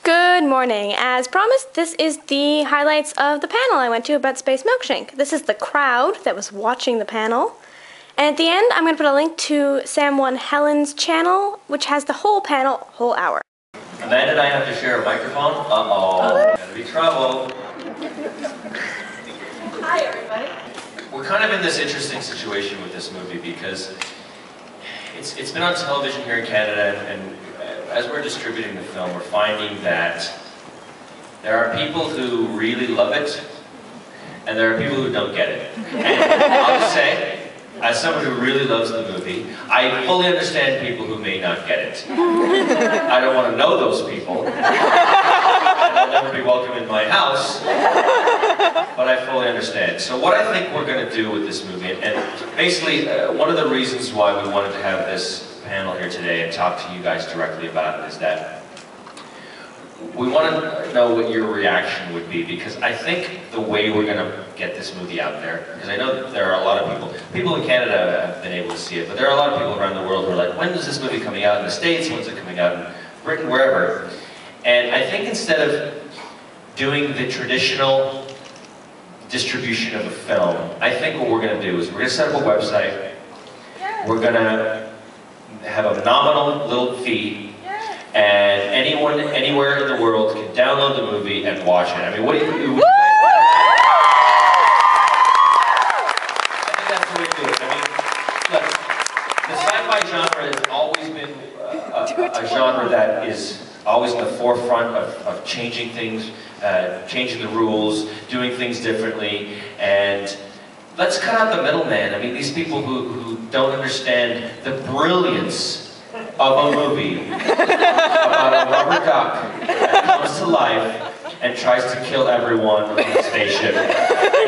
Good morning. As promised, this is the highlights of the panel I went to about Space Milkshake. This is the crowd that was watching the panel. And at the end, I'm going to put a link to Sam1 Helen's channel, which has the whole panel, whole hour. Amanda and I have to share a microphone. Uh-oh. Gonna be trouble. Hi, everybody. We're kind of in this interesting situation with this movie because it's been on television here in Canada, and as we're distributing the film, we're finding that there are people who really love it, and there are people who don't get it. And I'll just say, as someone who really loves the movie, I fully understand people who may not get it. I don't want to know those people, and they'll never be welcome in my house, but I fully understand. So what I think we're going to do with this movie, and basically one of the reasons why we wanted to have this panel here today and talk to you guys directly about it is that we want to know what your reaction would be, because I think the way we're going to get this movie out there, because I know that there are a lot of people in Canada have been able to see it, but there are a lot of people around the world who are like, when is this movie coming out in the States, when's it coming out in Britain, wherever. And I think instead of doing the traditional distribution of a film, I think what we're going to do is we're going to set up a website, we're going to have a nominal little fee, and anyone, anywhere in the world can download the movie and watch it. I mean, what do you I think that's the way to do it. I mean, look, the sci-fi genre has always been a genre that is always in the forefront of changing things, changing the rules, doing things differently, and let's cut out the middleman. I mean, these people who don't understand the brilliance of a movie about a rubber duck that comes to life and tries to kill everyone on the spaceship.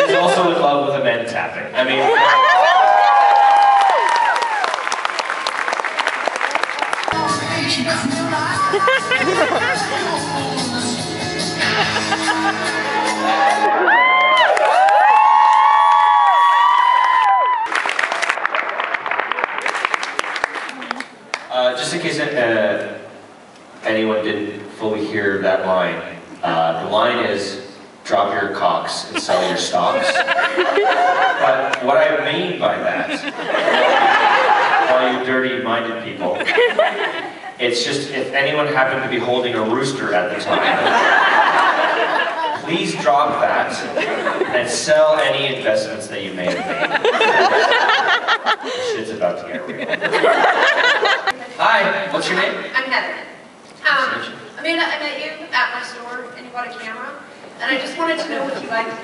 He's also in love with a man tapping. I mean, just in case anyone didn't fully hear that line, the line is, drop your cocks and sell your stocks. But what I mean by that, all you dirty-minded people, it's just if anyone happened to be holding a rooster at the time, please drop that and sell any investments that you may have made. Shit's about to get real. Hi, what's your name? I'm Heather. Amanda, I met you at my store and you bought a camera, and I just wanted to know if you liked it.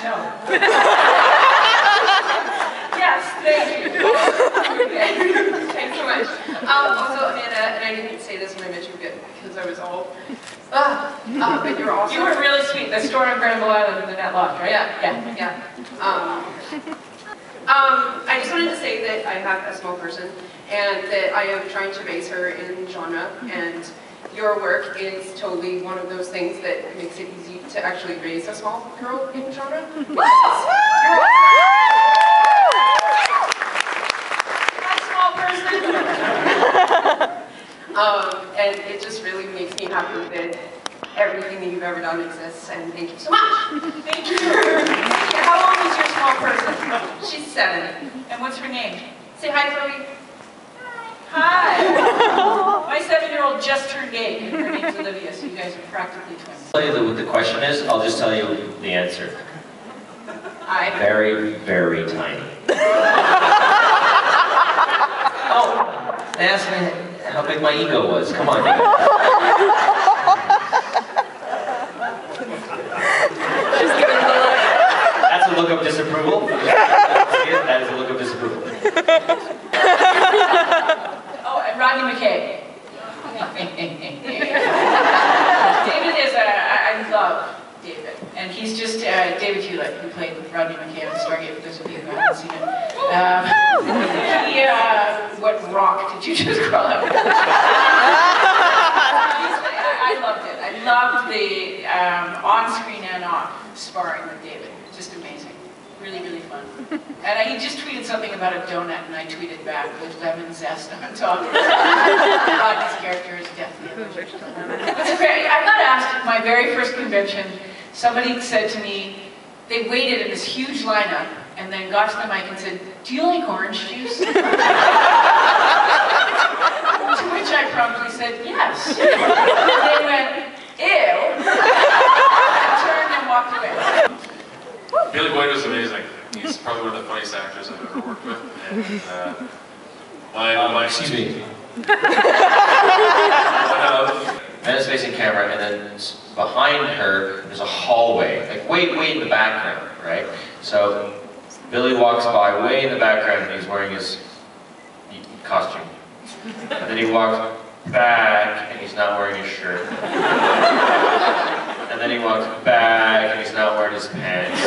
No. Yes, thank you. Okay. Thanks so much. Also, Amanda, and I didn't say this when I met you because I was all, but you're awesome. You were really sweet. The store on Granville Island in the net loft, right? Yeah. I just wanted to say that I have a small person and that I am trying to raise her in genre, and your work is totally one of those things that makes it easy to actually raise a small girl in genre. And it just really makes me happy that everything that you've ever done exists, and thank you so much. Thank you. How old is your small person? She's 7. And what's her name? Say hi, Chloe. Hi. My 7-year-old just turned 8. Her name's Olivia, so you guys are practically twins. I'll tell you what the question is, I'll just tell you the answer. Hi. Very, very tiny. Oh, they asked me how big my ego was. Come on, Ego. That's a look of disapproval. That is a look of disapproval. Oh, and Rodney McKay. David is I love David. And he's just David Hewlett, who played with Rodney McKay on Stargate, for those of you who haven't seen it. What rock did you just crawl out of? I loved it. I loved the on-screen and off sparring with David. Just amazing. Really, really fun. And he just tweeted something about a donut, and I tweeted back with lemon zest on top. Rodney's character is definitely allergic to lemon. I got asked at my very first convention, somebody said to me, they waited in this huge lineup, and then got to the mic and said, "Do you like orange juice?" To which I promptly said, "Yes." And they went, "Ew." And turned and walked away. Billy Boyd was amazing. He's probably one of the funniest actors I've ever worked with. And Excuse me. Menace facing camera, and then behind her there's a hallway, like way in the background, right? So Billy walks by way in the background, and he's wearing his costume. And then he walks back, and he's not wearing his shirt. And then he walks back, and he's not wearing his pants.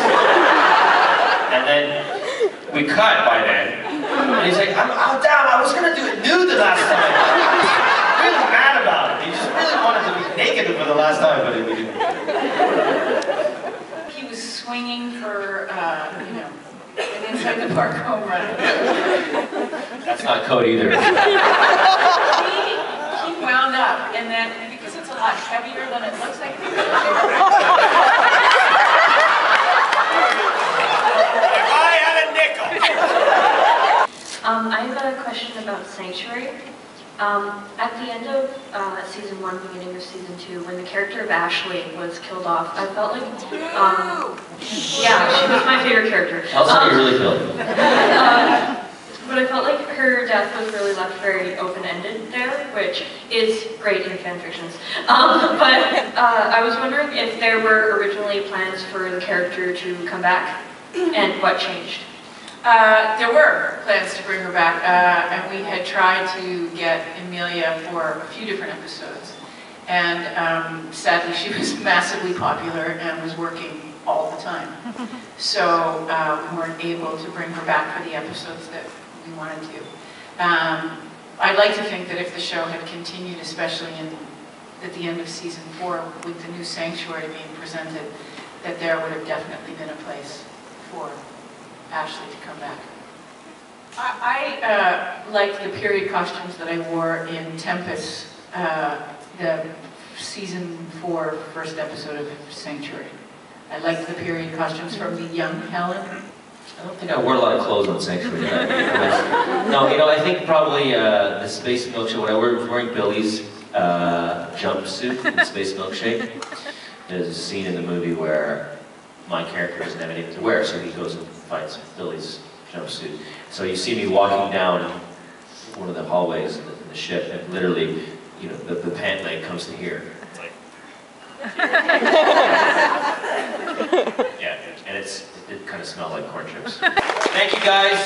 And then we cut by then, and he's like, "I'm down. I was gonna do it nude the last time." Really mad about it. He just really wanted to be naked for the last time, but we didn't. He was swinging for, you know, an inside the park home run. That's not code either. He wound up, and then because it's a lot heavier than it looks like. I have a question about Sanctuary. At the end of season 1, beginning of season 2, when the character of Ashley was killed off, I felt like, yeah, she was my favorite character. Tell us how you really feel. But I felt like her death was really left very open-ended there, which is great in fan fictions. But I was wondering if there were originally plans for the character to come back, and what changed. There were plans to bring her back, and we had tried to get Emilia for a few different episodes. And sadly, she was massively popular and was working all the time. So we weren't able to bring her back for the episodes that we wanted to. I'd like to think that if the show had continued, especially at the end of season 4, with the new Sanctuary being presented, that there would have definitely been a place for Ashley to come back. I liked the period costumes that I wore in Tempest, the season 4 first episode of Sanctuary. I liked the period costumes from the young Helen. I don't think I wore a lot of clothes on Sanctuary. No, you know, I think probably the Space Milkshake, when I was wearing Billy's jumpsuit in Space Milkshake, there's a scene in the movie where my character doesn't have anything to wear, so he goes and finds Billy's jumpsuit. So you see me walking down one of the hallways in the ship, and literally, you know, the pant leg comes to here. Like, yeah, and it kind of smelled like corn chips. Thank you guys.